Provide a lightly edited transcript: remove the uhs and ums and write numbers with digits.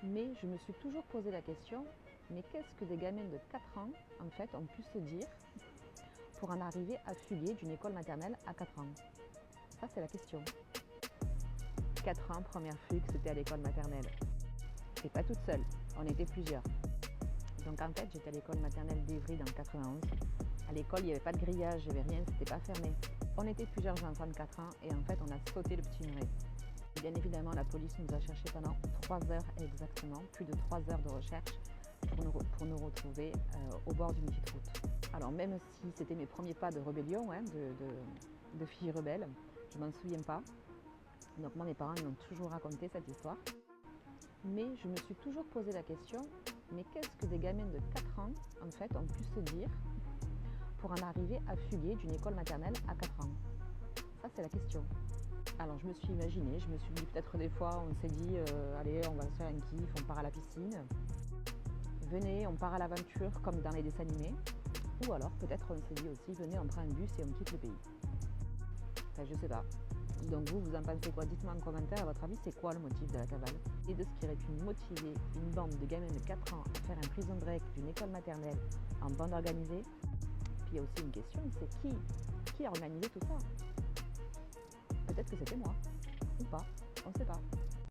Mais je me suis toujours posé la question, mais qu'est-ce que des gamins de 4 ans, en fait, ont pu se dire pour en arriver à fuguer d'une école maternelle à 4 ans? Ça, c'est la question. 4 ans, première fugue, c'était à l'école maternelle. Et pas toute seule, on était plusieurs. Donc en fait, j'étais à l'école maternelle d'Evry dans le 91. À l'école, il n'y avait pas de grillage, il n'y avait rien, c'était pas fermé. On était plusieurs enfants de 4 ans et en fait, on a sauté le petit muret. Bien évidemment, la police nous a cherchés pendant 3 heures exactement, plus de 3 heures de recherche pour nous retrouver au bord d'une petite route. Alors même si c'était mes premiers pas de rébellion, de fille rebelle, je m'en souviens pas. Donc moi, mes parents m'ont toujours raconté cette histoire. Mais je me suis toujours posé la question, mais qu'est-ce que des gamins de 4 ans, en fait, ont pu se dire pour en arriver à fuguer d'une école maternelle à 4 ans? Ça, c'est la question. Alors je me suis imaginée, je me suis dit peut-être des fois, on s'est dit, allez, on va se faire un kiff, on part à la piscine. Venez, on part à l'aventure comme dans les dessins animés. Ou alors peut-être on s'est dit aussi, venez, on prend un bus et on quitte le pays. Enfin, je sais pas. Donc vous en pensez quoi? Dites-moi en commentaire, à votre avis, c'est quoi le motif de la cavale? Et de ce qui aurait pu motiver une bande de gamins de 4 ans à faire un prison break d'une école maternelle en bande organisée. Puis il y a aussi une question, c'est qui a organisé tout ça? Peut-être que c'était moi, ou pas, on ne sait pas.